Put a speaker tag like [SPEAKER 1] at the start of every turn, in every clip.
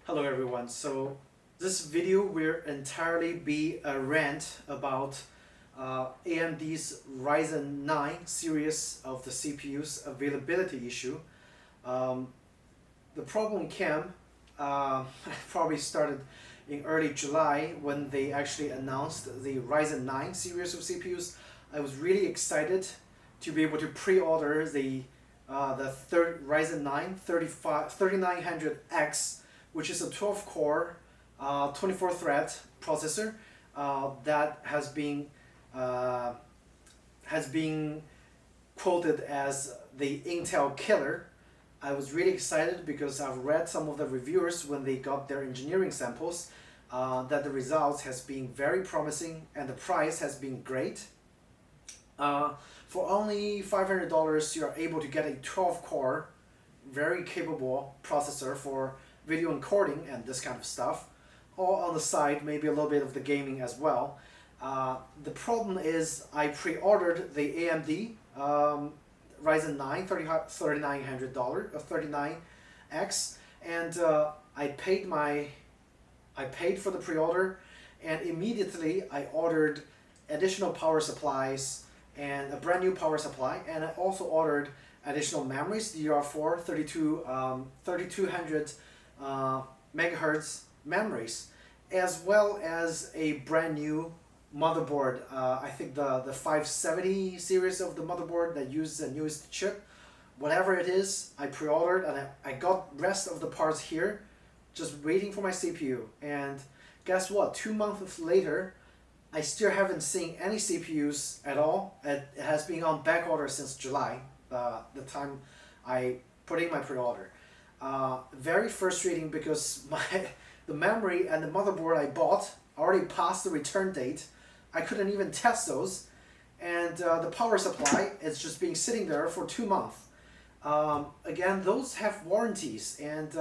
[SPEAKER 1] Hello everyone. So this video will entirely be a rant about AMD's Ryzen 9 series of the CPU's availability issue. The problem came probably started in early July when they actually announced the Ryzen 9 series of CPUs. I was really excited to be able to pre-order the Ryzen 9 3900X, which is a 12-core, 24-thread processor that has been quoted as the Intel killer. I was really excited because I've read some of the reviewers when they got their engineering samples that the results has been very promising and the price has been great. For only $500, you are able to get a 12-core, very capable processor for video encoding and this kind of stuff, or on the side maybe a little bit of the gaming as well. The problem is I pre-ordered the AMD Ryzen 9 39X, and I paid for the pre-order, and immediately I ordered additional power supplies and a brand new power supply, and I also ordered additional memories, DDR4 3200 megahertz memories, as well as a brand new motherboard. I think the 570 series of the motherboard that uses the newest chip. Whatever it is, I pre-ordered, and I got rest of the parts here, just waiting for my CPU. And guess what? 2 months later, I still haven't seen any CPUs at all. It has been on back order since July, the time I put in my pre-order. Very frustrating because the memory and the motherboard I bought already passed the return date. I couldn't even test those, and the power supply is just being sitting there for 2 months. Again, those have warranties, and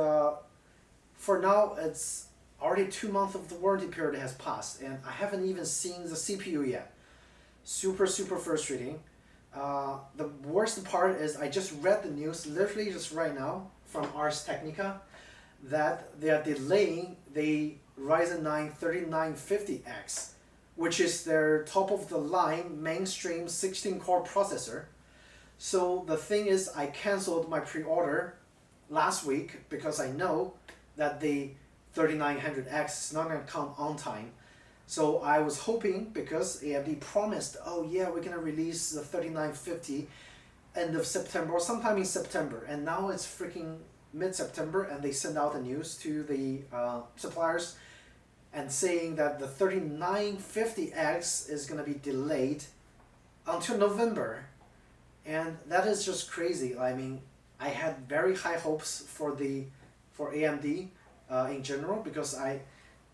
[SPEAKER 1] for now it's already 2 months of the warranty period has passed, and I haven't even seen the CPU yet. Super frustrating. The worst part is I just read the news literally just right now from Ars Technica that they are delaying the Ryzen 9 3950X, which is their top of the line mainstream 16-core processor. So the thing is, I canceled my pre-order last week because I know that the 3900X is not going to come on time. So I was hoping, because AMD promised, oh yeah, we're going to release the 3950 end of September or sometime in September, and now it's freaking mid-September, and they send out the news to the suppliers and saying that the 3950X is going to be delayed until November. And that is just crazy. I mean, I had very high hopes for AMD in general, because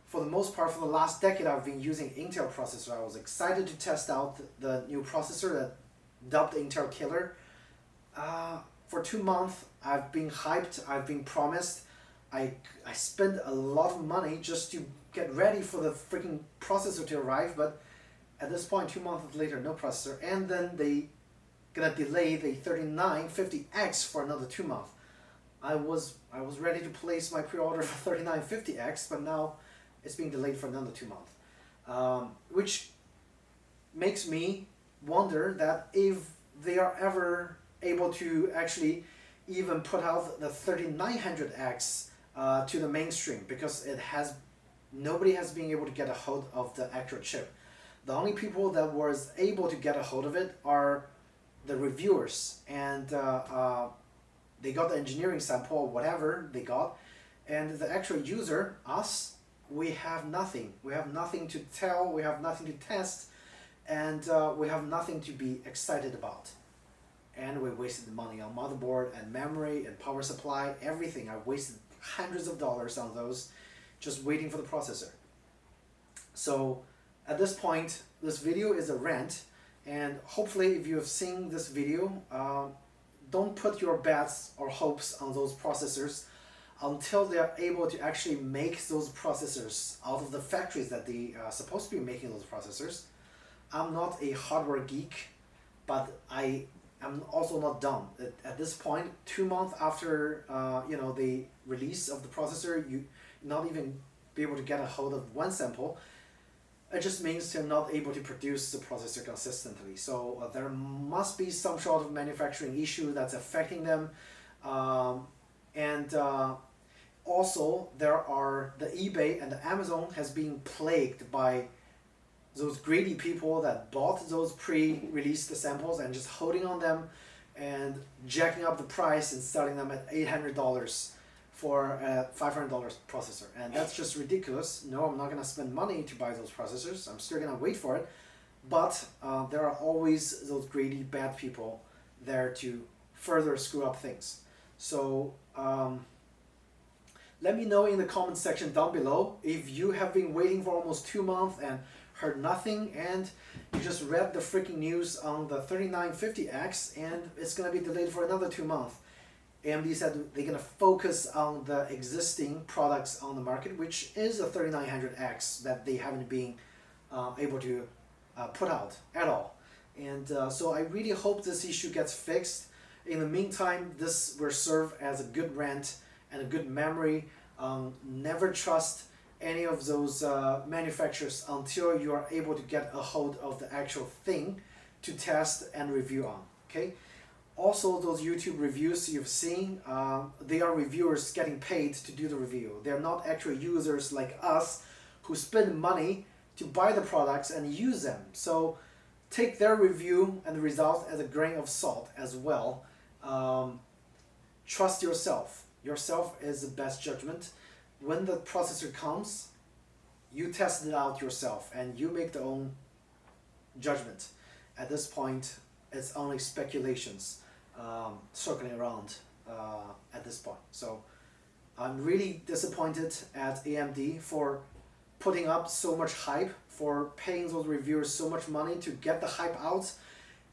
[SPEAKER 1] for the most part, for the last decade, I've been using Intel processor. I was excited to test out the new processor that dubbed Intel killer. For 2 months, I've been hyped, I've been promised. I spent a lot of money just to get ready for the freaking processor to arrive, but at this point, 2 months later, no processor, and then they gonna delay the 3950X for another 2 months. I was ready to place my pre-order for 3950X, but now it's being delayed for another 2 months, which makes me wonder that if they are ever able to actually even put out the 3900X to the mainstream, because nobody has been able to get a hold of the actual chip. The only people that was able to get a hold of it are the reviewers, and they got the engineering sample or whatever they got, and the actual user, us, we have nothing. We have nothing to tell, we have nothing to test, and we have nothing to be excited about. And we wasted the money on motherboard and memory and power supply, everything. I wasted hundreds of dollars on those just waiting for the processor. So at this point, this video is a rant, and hopefully if you have seen this video, don't put your bets or hopes on those processors until they are able to actually make those processors out of the factories that they are supposed to be making those processors. I'm not a hardware geek, but I I'm also not done. At this point, 2 months after the release of the processor, you not even be able to get a hold of one sample. It just means they're not able to produce the processor consistently. So there must be some sort of manufacturing issue that's affecting them. And also there are the eBay and the Amazon has been plagued by those greedy people that bought those pre-released samples and just holding on them and jacking up the price and selling them at $800 for a $500 processor. And that's just ridiculous. No, I'm not going to spend money to buy those processors. I'm still going to wait for it. But there are always those greedy bad people there to further screw up things. So let me know in the comment section down below if you have been waiting for almost 2 months and heard nothing, and you just read the freaking news on the 3950X and it's going to be delayed for another 2 months. AMD said they're going to focus on the existing products on the market, which is a 3900X that they haven't been able to put out at all. And so I really hope this issue gets fixed. In the meantime, this will serve as a good rant and a good memory. Never trust any of those manufacturers until you are able to get a hold of the actual thing to test and review on. Okay. Also, those YouTube reviews you've seen, they are reviewers getting paid to do the review. They're not actual users like us who spend money to buy the products and use them. So take their review and the result as a grain of salt as well. Trust yourself. Yourself is the best judgment. When the processor comes, you test it out yourself and you make the own judgment. At this point, it's only speculations circling around at this point. So I'm really disappointed at AMD for putting up so much hype, for paying those reviewers so much money to get the hype out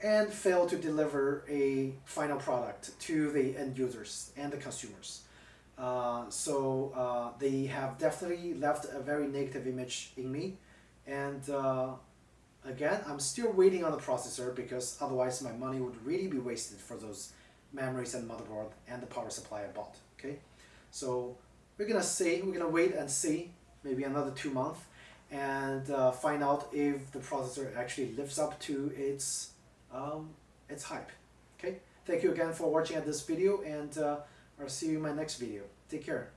[SPEAKER 1] and fail to deliver a final product to the end users and the consumers. So they have definitely left a very negative image in me, and again, I'm still waiting on the processor because otherwise my money would really be wasted for those memories and motherboard and the power supply I bought. Okay, so we're gonna wait and see maybe another 2 months and find out if the processor actually lives up to its hype. Okay, thank you again for watching at this video, and I'll see you in my next video. Take care.